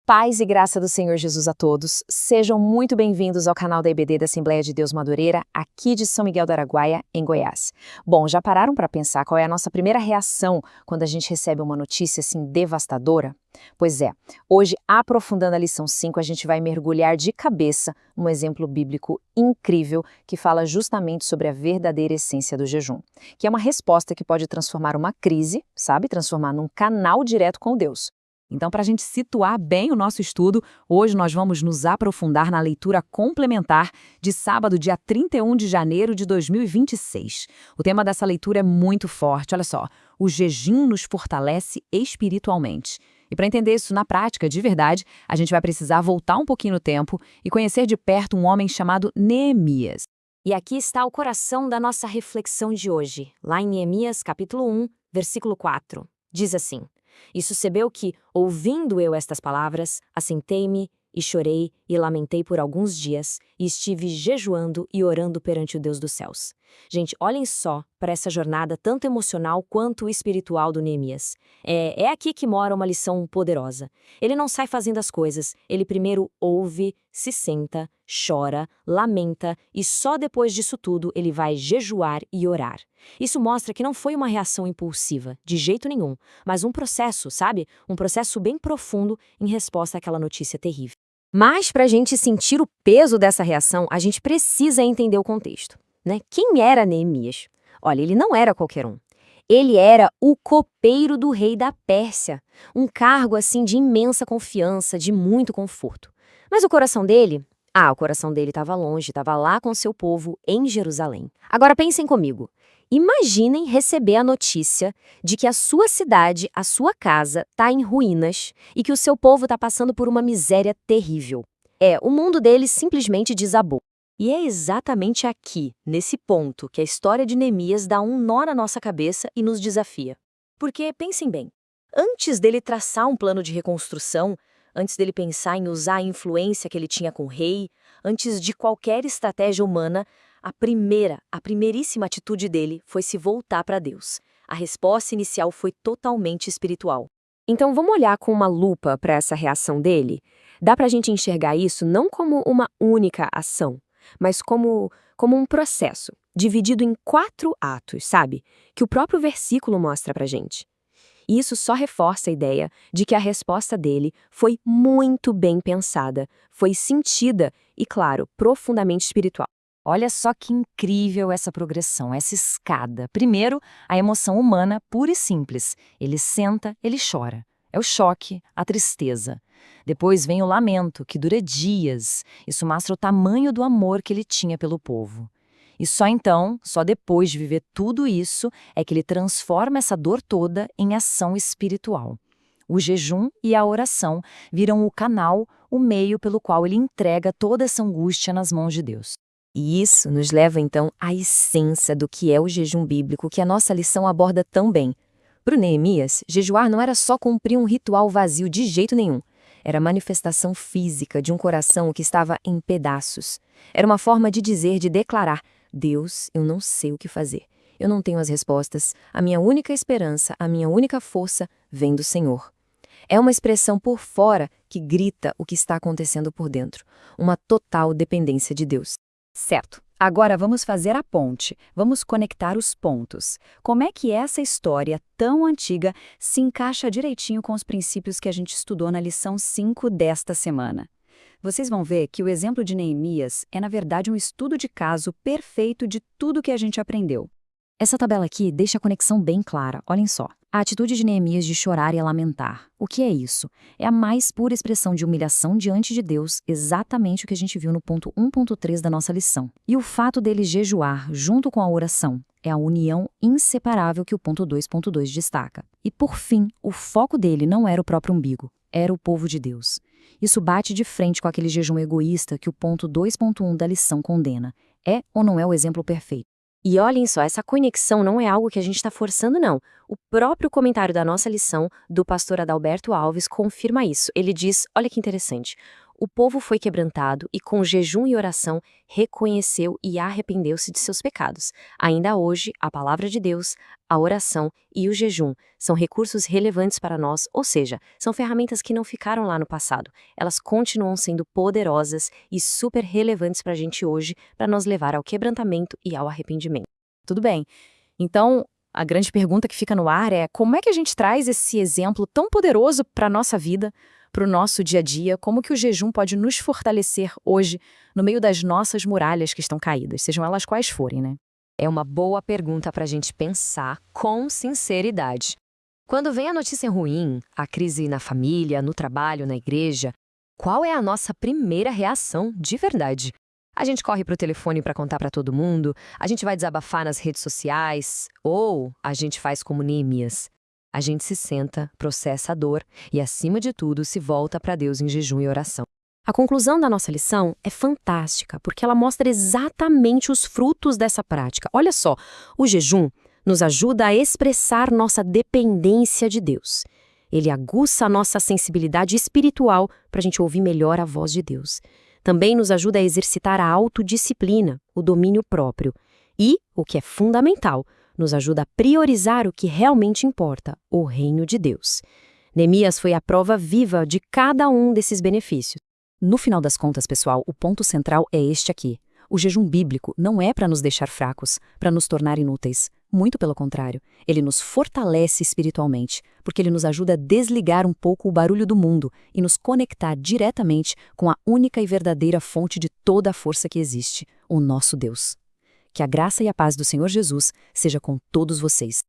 Paz e graça do Senhor Jesus a todos. Sejam muito bem-vindos ao canal da IBD da Assembleia de Deus Madureira, aqui de São Miguel do Araguaia, em Goiás. Bom, já pararam para pensar qual é a nossa primeira reação quando a gente recebe uma notícia assim devastadora? Pois é, hoje, aprofundando a lição 5, a gente vai mergulhar de cabeça num exemplo bíblico incrível que fala justamente sobre a verdadeira essência do jejum, que é uma resposta que pode transformar uma crise, sabe, transformar num canal direto com Deus. Então, para a gente situar bem o nosso estudo, hoje nós vamos nos aprofundar na leitura complementar de sábado, dia 31 de janeiro de 2026. O tema dessa leitura é muito forte, olha só, o jejum nos fortalece espiritualmente. E para entender isso na prática, de verdade, a gente vai precisar voltar um pouquinho no tempo e conhecer de perto um homem chamado Neemias. E aqui está o coração da nossa reflexão de hoje, lá em Neemias, capítulo 1, versículo 4. Diz assim: E sucedeu que, ouvindo eu estas palavras, assentei-me e chorei e lamentei por alguns dias, e estive jejuando e orando perante o Deus dos céus. Gente, olhem só para essa jornada tanto emocional quanto espiritual do Neemias. É aqui que mora uma lição poderosa. Ele não sai fazendo as coisas, ele primeiro ouve, se senta, chora, lamenta, e só depois disso tudo ele vai jejuar e orar. Isso mostra que não foi uma reação impulsiva, de jeito nenhum, mas um processo, sabe? Um processo bem profundo em resposta àquela notícia terrível. Mas para a gente sentir o peso dessa reação, a gente precisa entender o contexto, né? Quem era Neemias? Olha, ele não era qualquer um. Ele era o copeiro do rei da Pérsia, um cargo assim de imensa confiança, de muito conforto. Mas o coração dele? O coração dele estava longe, estava lá com seu povo em Jerusalém. Agora pensem comigo. Imaginem receber a notícia de que a sua cidade, a sua casa, está em ruínas e que o seu povo está passando por uma miséria terrível. O mundo deles simplesmente desabou. E é exatamente aqui, nesse ponto, que a história de Neemias dá um nó na nossa cabeça e nos desafia. Porque, pensem bem, antes dele traçar um plano de reconstrução, antes dele pensar em usar a influência que ele tinha com o rei, antes de qualquer estratégia humana, a primeiríssima atitude dele foi se voltar para Deus. A resposta inicial foi totalmente espiritual. Então vamos olhar com uma lupa para essa reação dele? Dá para a gente enxergar isso não como uma única ação, mas como um processo, dividido em 4 atos, sabe? Que o próprio versículo mostra para a gente. E isso só reforça a ideia de que a resposta dele foi muito bem pensada, foi sentida e, claro, profundamente espiritual. Olha só que incrível essa progressão, essa escada. Primeiro, a emoção humana pura e simples. Ele senta, ele chora. É o choque, a tristeza. Depois vem o lamento, que dura dias. Isso mostra o tamanho do amor que ele tinha pelo povo. E só então, só depois de viver tudo isso, é que ele transforma essa dor toda em ação espiritual. O jejum e a oração viram o canal, o meio pelo qual ele entrega toda essa angústia nas mãos de Deus. E isso nos leva então à essência do que é o jejum bíblico que a nossa lição aborda tão bem. Para o Neemias, jejuar não era só cumprir um ritual vazio de jeito nenhum. Era a manifestação física de um coração que estava em pedaços. Era uma forma de dizer, de declarar: Deus, eu não sei o que fazer. Eu não tenho as respostas. A minha única esperança, a minha única força vem do Senhor. É uma expressão por fora que grita o que está acontecendo por dentro. Uma total dependência de Deus. Certo. Agora vamos fazer a ponte, vamos conectar os pontos. Como é que essa história tão antiga se encaixa direitinho com os princípios que a gente estudou na lição 5 desta semana? Vocês vão ver que o exemplo de Neemias é, na verdade, um estudo de caso perfeito de tudo que a gente aprendeu. Essa tabela aqui deixa a conexão bem clara, olhem só. A atitude de Neemias de chorar e lamentar. O que é isso? É a mais pura expressão de humilhação diante de Deus, exatamente o que a gente viu no ponto 1.3 da nossa lição. E o fato dele jejuar junto com a oração é a união inseparável que o ponto 2.2 destaca. E por fim, o foco dele não era o próprio umbigo, era o povo de Deus. Isso bate de frente com aquele jejum egoísta que o ponto 2.1 da lição condena. É ou não é o exemplo perfeito? E olhem só, essa conexão não é algo que a gente está forçando, não. O próprio comentário da nossa lição, do pastor Adalberto Alves, confirma isso. Ele diz, olha que interessante, o povo foi quebrantado e, com jejum e oração, reconheceu e arrependeu-se de seus pecados. Ainda hoje, a palavra de Deus, a oração e o jejum são recursos relevantes para nós, ou seja, são ferramentas que não ficaram lá no passado. Elas continuam sendo poderosas e super relevantes para a gente hoje, para nos levar ao quebrantamento e ao arrependimento. Tudo bem. Então, a grande pergunta que fica no ar é como é que a gente traz esse exemplo tão poderoso para a nossa vida, para o nosso dia a dia, como que o jejum pode nos fortalecer hoje no meio das nossas muralhas que estão caídas, sejam elas quais forem, né? É uma boa pergunta para a gente pensar com sinceridade. Quando vem a notícia ruim, a crise na família, no trabalho, na igreja, qual é a nossa primeira reação de verdade? A gente corre para o telefone para contar para todo mundo, a gente vai desabafar nas redes sociais, ou a gente faz como Neemias. A gente se senta, processa a dor e, acima de tudo, se volta para Deus em jejum e oração. A conclusão da nossa lição é fantástica, porque ela mostra exatamente os frutos dessa prática. Olha só, o jejum nos ajuda a expressar nossa dependência de Deus. Ele aguça a nossa sensibilidade espiritual para a gente ouvir melhor a voz de Deus. Também nos ajuda a exercitar a autodisciplina, o domínio próprio. E, o que é fundamental, nos ajuda a priorizar o que realmente importa, o reino de Deus. Neemias foi a prova viva de cada um desses benefícios. No final das contas, pessoal, o ponto central é este aqui. O jejum bíblico não é para nos deixar fracos, para nos tornar inúteis. Muito pelo contrário, ele nos fortalece espiritualmente, porque ele nos ajuda a desligar um pouco o barulho do mundo e nos conectar diretamente com a única e verdadeira fonte de toda a força que existe, o nosso Deus. Que a graça e a paz do Senhor Jesus seja com todos vocês.